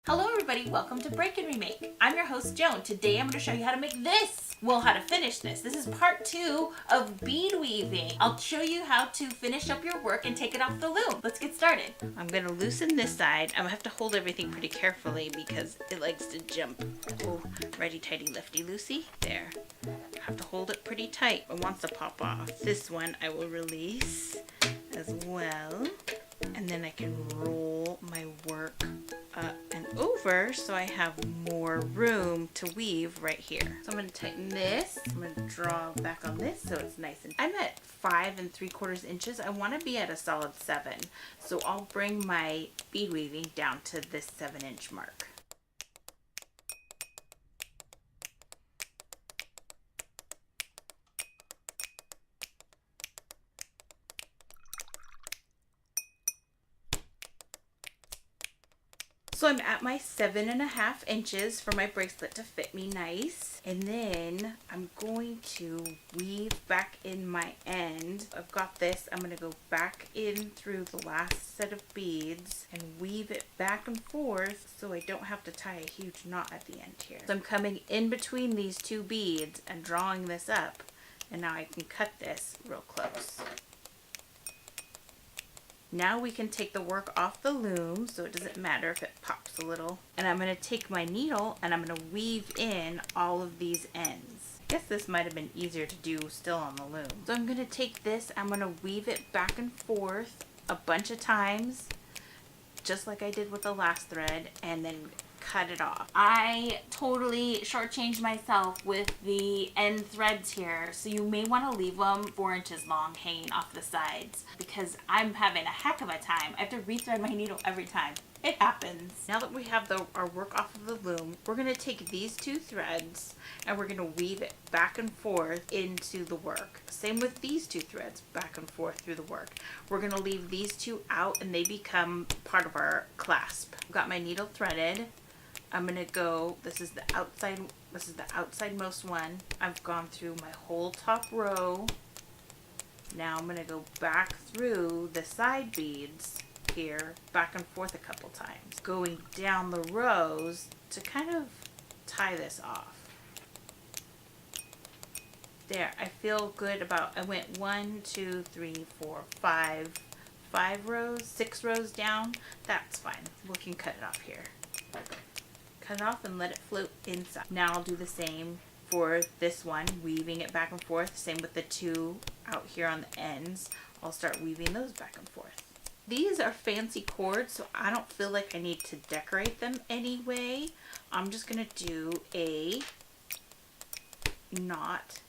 Hello everybody, welcome to Break Remake. I'm your host Joan. Today I'm going to show you how to make this. Well, how to finish this. This is part 2 of bead weaving. I'll show you how to finish up your work and take it off the loom. Let's get started. I'm going to loosen this side. I'm going to have to hold everything pretty carefully because it likes to jump. Oh, righty tighty lefty loosey. There. I have to hold it pretty tight. It wants to pop off. This one I will release as well. And then I can roll my work up and over so I have more room to weave right here. So I'm going to tighten this. I'm going to draw back on this so it's nice. And I'm at 5 3/4 inches. I want to be at a solid 7. So I'll bring my bead weaving down to this 7-inch mark. So I'm at my 7.5 inches for my bracelet to fit me nice. And then I'm going to weave back in my end. I've got this. I'm going to go back in through the last set of beads and weave it back and forth so I don't have to tie a huge knot at the end here. So I'm coming in between these two beads and drawing this up. And now I can cut this real close. Now we can take the work off the loom so it doesn't matter if it pops a little. And I'm going to take my needle and I'm going to weave in all of these ends. I guess this might have been easier to do still on the loom. So I'm going to take this, I'm going to weave it back and forth a bunch of times, just like I did with the last thread, and then cut it off. I totally shortchanged myself with the end threads here, so you may want to leave them 4 inches long hanging off the sides because I'm having a heck of a time. I have to rethread my needle every time. It happens. Now that we have our work off of the loom, we're going to take these 2 threads and we're going to weave it back and forth into the work. Same with these 2 threads, back and forth through the work. We're going to leave these 2 out and they become part of our clasp. I've got my needle threaded. I'm going to go, this is the outsidemost one. I've gone through my whole top row. Now I'm going to go back through the side beads here, back and forth a couple times, going down the rows to kind of tie this off. There, I feel good about, I went 1, 2, 3, 4, 5 rows, 6 rows down. That's fine. We can cut it off here. Cut it off and let it float inside. Now I'll do the same for this one, weaving it back and forth. Same with the 2 out here on the ends. I'll start weaving those back and forth. These are fancy cords, so I don't feel like I need to decorate them anyway. I'm just going to do a knot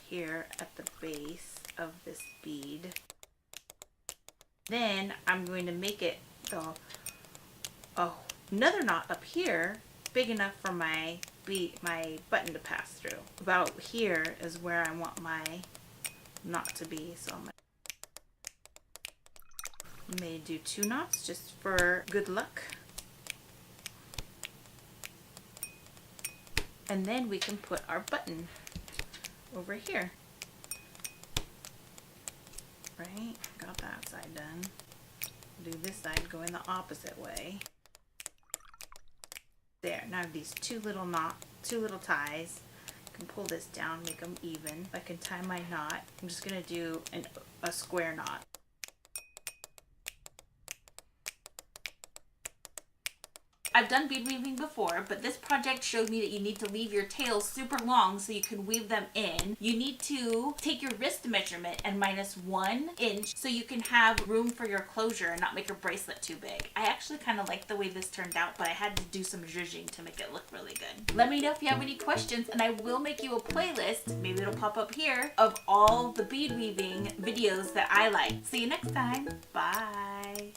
here at the base of this bead. Then I'm going to make it another knot up here, big enough for my button to pass through. About here is where I want my knot to be, so I'm going to do 2 knots just for good luck. And then we can put our button over here. Right, got that side done. Do this side going the opposite way. There, now I have these 2 little ties. I can pull this down, make them even. I can tie my knot. I'm just going to do a square knot. I've done bead weaving before, but this project showed me that you need to leave your tails super long so you can weave them in. You need to take your wrist measurement and minus 1 inch so you can have room for your closure and not make your bracelet too big. I actually kind of like the way this turned out, but I had to do some zhuzhing to make it look really good. Let me know if you have any questions and I will make you a playlist, maybe it'll pop up here, of all the bead weaving videos that I like. See you next time. Bye.